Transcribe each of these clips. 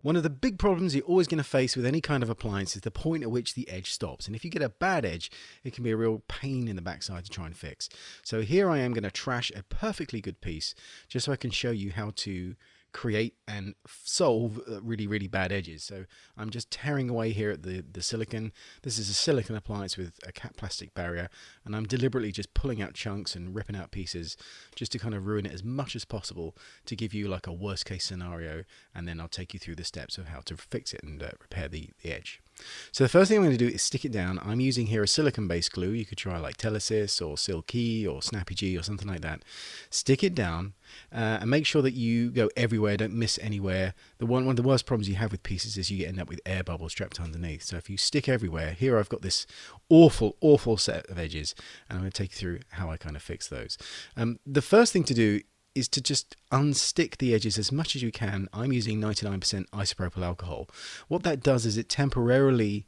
One of the big problems you're always going to face with any kind of appliance is the point at which the edge stops. And if you get a bad edge, it can be a real pain in the backside to try and fix. So here I am going to trash a perfectly good piece just so I can show you how to create and solve really, really bad edges. So I'm just tearing away here at the silicone. This is a silicone appliance with a cat plastic barrier, and I'm deliberately just pulling out chunks and ripping out pieces just to kind of ruin it as much as possible to give you like a worst case scenario, and then I'll take you through the steps of how to fix it and repair the edge. So the first thing I'm going to do is stick it down. I'm using here a silicone-based glue. You could try like Telesis or Silky or Snappy G or something like that. Stick it down and make sure that you go everywhere, don't miss anywhere. One of the worst problems you have with pieces is you end up with air bubbles trapped underneath. So if you stick everywhere, here I've got this awful set of edges, and I'm going to take you through how I kind of fix those. The first thing to do is to just unstick the edges as much as you can. I'm using 99% isopropyl alcohol. What that does is it temporarily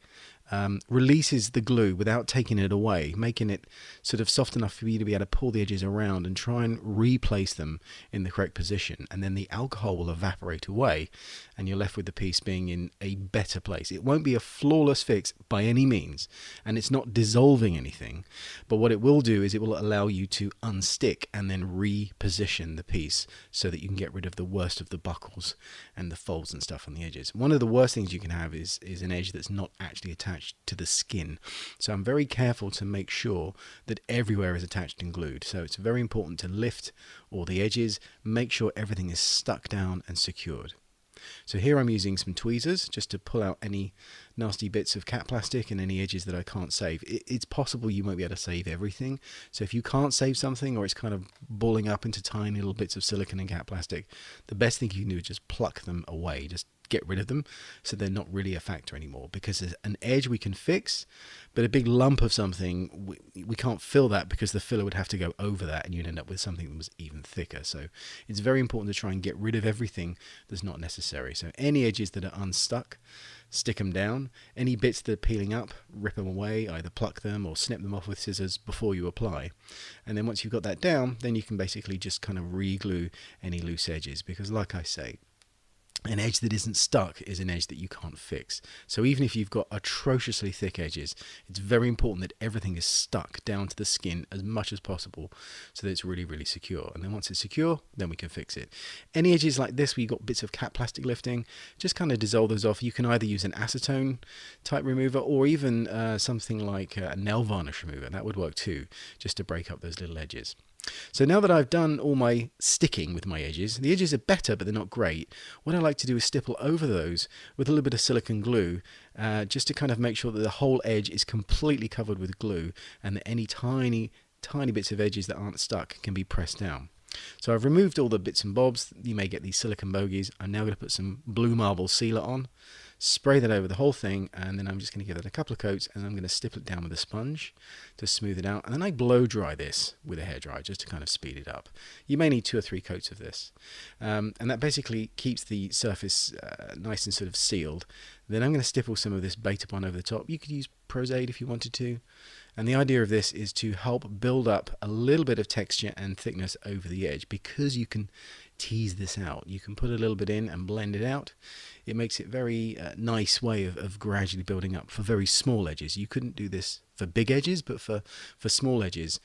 releases the glue without taking it away, making it sort of soft enough for you to be able to pull the edges around and try and replace them in the correct position. And then the alcohol will evaporate away and you're left with the piece being in a better place. It won't be a flawless fix by any means, and it's not dissolving anything, but what it will do is it will allow you to unstick and then reposition the piece so that you can get rid of the worst of the buckles and the folds and stuff on the edges. One of the worst things you can have is an edge that's not actually attached to the skin. So I'm very careful to make sure that everywhere is attached and glued. So it's very important to lift all the edges, make sure everything is stuck down and secured. So here I'm using some tweezers just to pull out any nasty bits of cat plastic and any edges that I can't save. It's possible you won't be able to save everything. So if you can't save something, or it's kind of balling up into tiny little bits of silicone and cat plastic, the best thing you can do is just pluck them away. Just get rid of them so they're not really a factor anymore, because an edge we can fix, but a big lump of something we can't fill that, because the filler would have to go over that and you'd end up with something that was even thicker. So it's very important to try and get rid of everything that's not necessary. So any edges that are unstuck, stick them down. Any bits that are peeling up, rip them away, either pluck them or snip them off with scissors before you apply. And then once you've got that down, then you can basically just kind of re-glue any loose edges, because like I say, an edge that isn't stuck is an edge that you can't fix. So even if you've got atrociously thick edges, it's very important that everything is stuck down to the skin as much as possible so that it's really, really secure. And then once it's secure, then we can fix it. Any edges like this where you've got bits of cat plastic lifting, just kind of dissolve those off. You can either use an acetone type remover or even something like a nail varnish remover. That would work too, just to break up those little edges. So now that I've done all my sticking with my edges, the edges are better but they're not great. What I like to do is stipple over those with a little bit of silicone glue, just to kind of make sure that the whole edge is completely covered with glue and that any tiny bits of edges that aren't stuck can be pressed down. So I've removed all the bits and bobs. You may get these silicone bogies. I'm now going to put some blue marble sealer on, spray that over the whole thing, and then I'm just going to give it a couple of coats, and I'm going to stipple it down with a sponge to smooth it out, and then I blow dry this with a hairdryer just to kind of speed it up. You may need 2 or 3 coats of this, and that basically keeps the surface nice and sort of sealed. Then I'm going to stipple some of this Beta-Bond over the top. You could use Prosthetic if you wanted to. And the idea of this is to help build up a little bit of texture and thickness over the edge, because you can tease this out. You can put a little bit in and blend it out. It makes it very nice way of gradually building up for very small edges. You couldn't do this for big edges, but for small edges,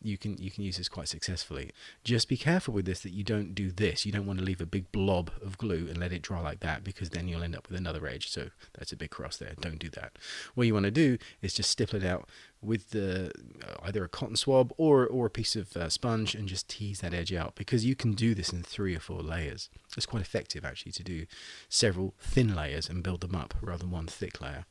you can use this quite successfully. Just be careful with this that you don't do this. You don't want to leave a big blob of glue and let it dry like that, because then you'll end up with another edge. So that's a big cross there. Don't do that. What you want to do is just stipple it out with either a cotton swab or a piece of sponge, and just tease that edge out, because you can do this in 3 or 4 layers. It's quite effective actually to do several thin layers and build them up rather than one thick layer.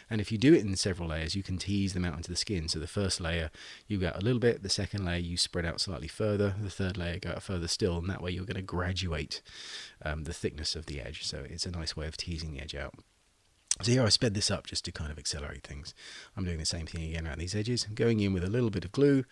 And if you do it in several layers, you can tease them out into the skin. So the first layer you go out a little bit, the second layer you spread out slightly further, the third layer go out further still, and that way you're going to graduate the thickness of the edge. So it's a nice way of teasing the edge out. So here I sped this up just to kind of accelerate things. I'm doing the same thing again around these edges, going in with a little bit of glue,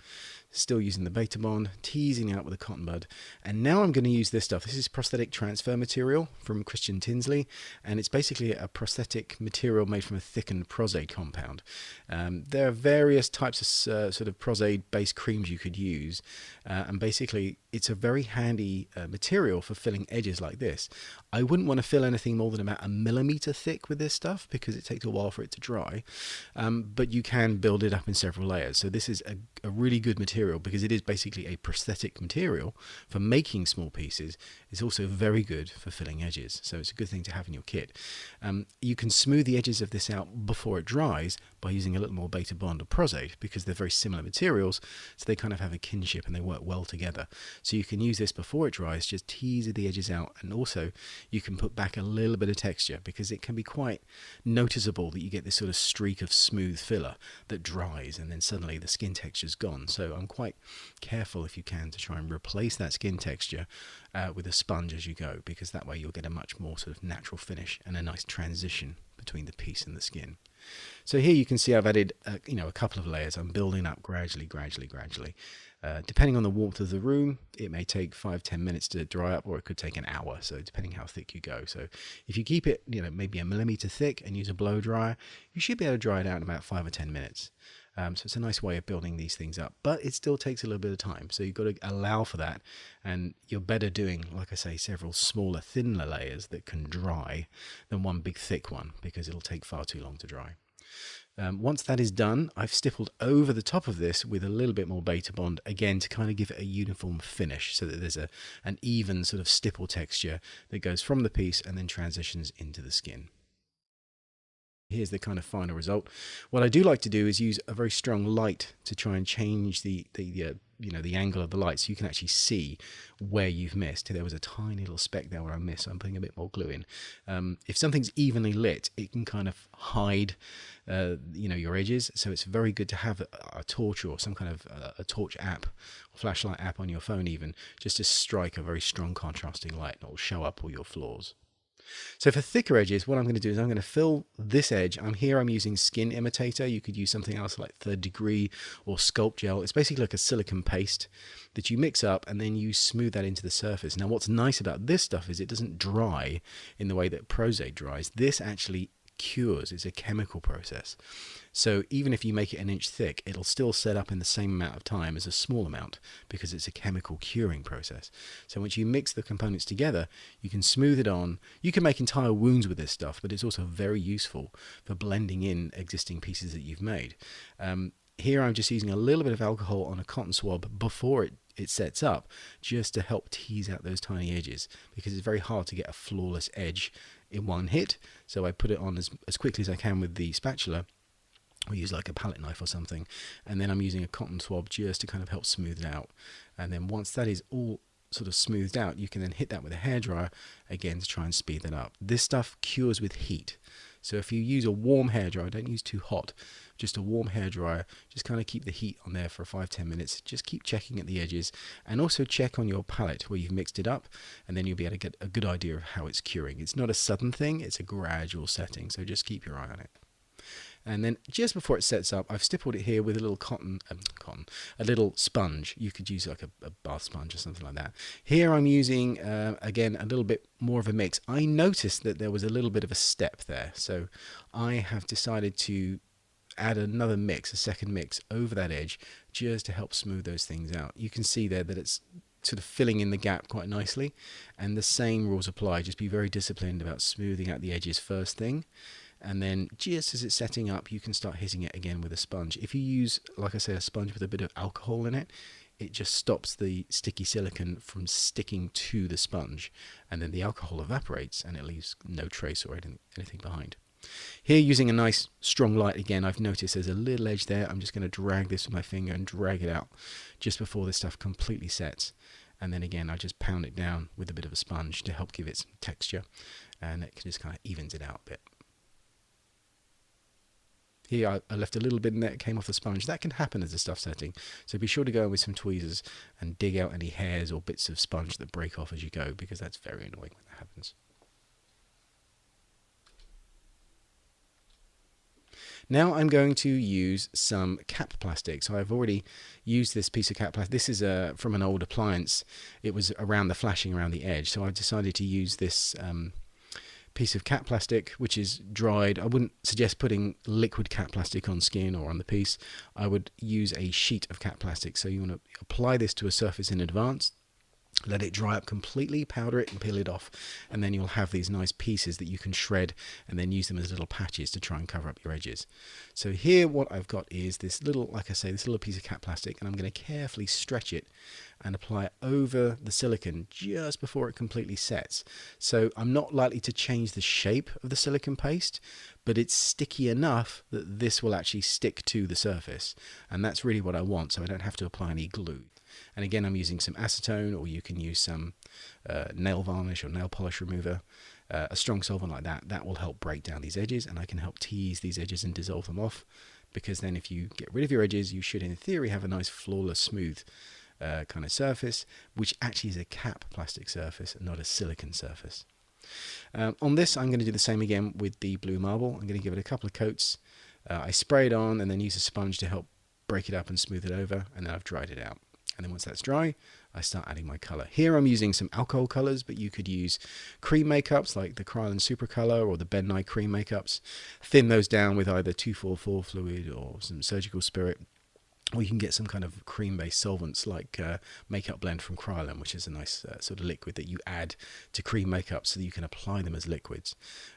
still using the Beta-Bond, teasing out with a cotton bud. And now I'm going to use this stuff. This is prosthetic transfer material from Christien Tinsley, and it's basically a prosthetic material made from a thickened Prosthetic compound. There are various types of sort of Prosthetic-based creams you could use, and basically it's a very handy material for filling edges like this. I wouldn't want to fill anything more than about 1 millimeter thick with this stuff because it takes a while for it to dry, but you can build it up in several layers. So this is a really good material because it is basically a prosthetic material for making small pieces. It's also very good for filling edges, so it's a good thing to have in your kit. You can smooth the edges of this out before it dries by using a little more Beta-Bond or Prosthetic because they're very similar materials, so they kind of have a kinship and they work well together. So you can use this before it dries, just tease the edges out, and also you can put back a little bit of texture because it can be quite noticeable that you get this sort of streak of smooth filler that dries and then suddenly the skin texture's gone. So I'm quite careful, if you can, to try and replace that skin texture with a sponge as you go, because that way you'll get a much more sort of natural finish and a nice transition between the piece and the skin. So here you can see I've added a couple of layers. I'm building up gradually. Depending on the warmth of the room, it may take 5-10 minutes to dry up, or it could take an hour, so depending how thick you go. So if you keep it maybe 1 millimeter thick and use a blow dryer, you should be able to dry it out in about 5 or 10 minutes. So it's a nice way of building these things up, but it still takes a little bit of time, so you've got to allow for that, and you're better doing, like I say, several smaller, thinner layers that can dry than one big thick one, because it'll take far too long to dry. Once that is done, I've stippled over the top of this with a little bit more Beta-Bond, again to kind of give it a uniform finish so that there's an even sort of stipple texture that goes from the piece and then transitions into the skin. Here's the kind of final result. What I do like to do is use a very strong light to try and change the angle of the light so you can actually see where you've missed. There was a tiny little speck there where I missed, so I'm putting a bit more glue in. If something's evenly lit, it can kind of hide your edges, so it's very good to have a torch or some kind of a torch app or flashlight app on your phone even, just to strike a very strong contrasting light, and it will show up all your flaws. So for thicker edges, what I'm going to do is I'm going to fill this edge. I'm using Skin Imitator. You could use something else like Third Degree or Sculpt Gel. It's basically like a silicone paste that you mix up and then you smooth that into the surface. Now what's nice about this stuff is it doesn't dry in the way that Prosthetic dries. This actually cures. It's a chemical process. So even if you make it 1 inch thick, it'll still set up in the same amount of time as a small amount because it's a chemical curing process. So once you mix the components together, you can smooth it on. You can make entire wounds with this stuff, but it's also very useful for blending in existing pieces that you've made. Here I'm just using a little bit of alcohol on a cotton swab before it sets up, just to help tease out those tiny edges, because it's very hard to get a flawless edge in one hit. So I put it on as quickly as I can with the spatula, or use like a palette knife or something, and then I'm using a cotton swab just to kind of help smooth it out. And then once that is all sort of smoothed out, you can then hit that with a hairdryer again to try and speed that up. This stuff cures with heat, so if you use a warm hairdryer, don't use too hot, just a warm hairdryer, just kind of keep the heat on there for 5-10 minutes. Just keep checking at the edges, and also check on your palette where you've mixed it up, and then you'll be able to get a good idea of how it's curing. It's not a sudden thing, it's a gradual setting, so just keep your eye on it. And then just before it sets up, I've stippled it here with a little a little sponge. You could use like a bath sponge or something like that. Here I'm using, again, a little bit more of a mix. I noticed that there was a little bit of a step there, so I have decided to add another mix, a second mix over that edge, just to help smooth those things out. You can see there that it's sort of filling in the gap quite nicely, and the same rules apply. Just be very disciplined about smoothing out the edges first thing, and then just as it's setting up, you can start hitting it again with a sponge. If you use, like I say, a sponge with a bit of alcohol in it, it just stops the sticky silicone from sticking to the sponge, and then the alcohol evaporates and it leaves no trace or anything behind. Here, using a nice strong light again, I've noticed there's a little edge there. I'm just going to drag this with my finger and drag it out just before this stuff completely sets. And then again, I just pound it down with a bit of a sponge to help give it some texture, and it just kind of evens it out a bit. Here I left a little bit in there, it came off the sponge. That can happen as the stuff's setting, so be sure to go in with some tweezers and dig out any hairs or bits of sponge that break off as you go, because that's very annoying when that happens. Now I'm going to use some cap plastic. So I've already used this piece of cap plastic. This is from an old appliance. It was around the flashing around the edge, so I've decided to use this piece of cap plastic, which is dried. I wouldn't suggest putting liquid cap plastic on skin or on the piece. I would use a sheet of cap plastic. So you want to apply this to a surface in advance, Let it dry up completely, powder it and peel it off, and then you'll have these nice pieces that you can shred and then use them as little patches to try and cover up your edges. So here what I've got is this little, like I say, this little piece of cat plastic, and I'm going to carefully stretch it and apply it over the silicone just before it completely sets. So I'm not likely to change the shape of the silicone paste, but it's sticky enough that this will actually stick to the surface, and that's really what I want, so I don't have to apply any glue. And again, I'm using some acetone, or you can use some nail varnish or nail polish remover. A strong solvent like that will help break down these edges, and I can help tease these edges and dissolve them off, because then if you get rid of your edges, you should in theory have a nice flawless smooth kind of surface, which actually is a cap plastic surface and not a silicone surface. On this, I'm going to do the same again with the blue marble. I'm going to give it a couple of coats. I spray it on and then use a sponge to help break it up and smooth it over, and then I've dried it out. And then once that's dry, I start adding my colour. Here I'm using some alcohol colours, but you could use cream makeups like the Kryolan Super Colour or the Ben Nye cream makeups. Thin those down with either 2,4,4 fluid or some surgical spirit. Or you can get some kind of cream-based solvents like Makeup Blend from Kryolan, which is a nice sort of liquid that you add to cream makeup so that you can apply them as liquids.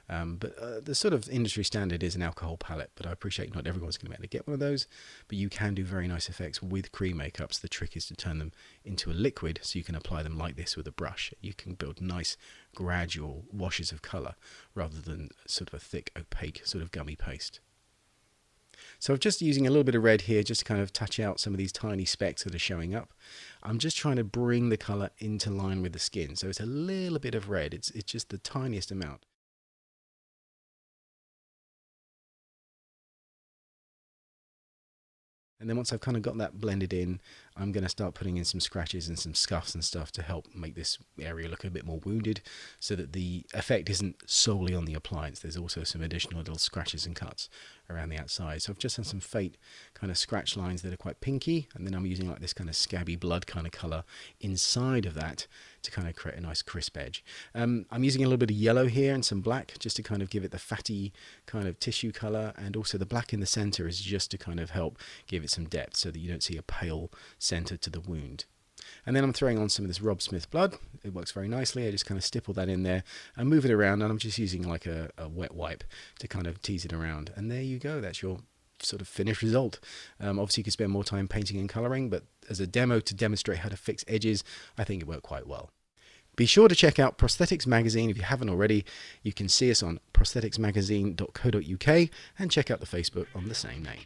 But the sort of industry standard is an alcohol palette, but I appreciate not everyone's going to be able to get one of those, but you can do very nice effects with cream makeups. The trick is to turn them into a liquid so you can apply them like this with a brush. You can build nice gradual washes of colour rather than sort of a thick, opaque sort of gummy paste. So I'm just using a little bit of red here just to kind of touch out some of these tiny specks that are showing up. I'm just trying to bring the colour into line with the skin. So it's a little bit of red. It's just the tiniest amount. And then once I've kind of got that blended in, I'm going to start putting in some scratches and some scuffs and stuff to help make this area look a bit more wounded, so that the effect isn't solely on the appliance. There's also some additional little scratches and cuts around the outside. So I've just had some faint kind of scratch lines that are quite pinky, and then I'm using like this kind of scabby blood kind of colour inside of that to kind of create a nice crisp edge. I'm using a little bit of yellow here and some black just to kind of give it the fatty kind of tissue colour, and also the black in the centre is just to kind of help give it some depth so that you don't see a pale centre to the wound. And then I'm throwing on some of this Rob Smith blood. It works very nicely. I just kind of stipple that in there and move it around, and I'm just using like a wet wipe to kind of tease it around. And there you go. That's your sort of finished result. Obviously you could spend more time painting and colouring, but as a demo to demonstrate how to fix edges, I think it worked quite well. Be sure to check out Prosthetics magazine if you haven't already. You can see us on prostheticsmagazine.co.uk and check out the Facebook on the same name.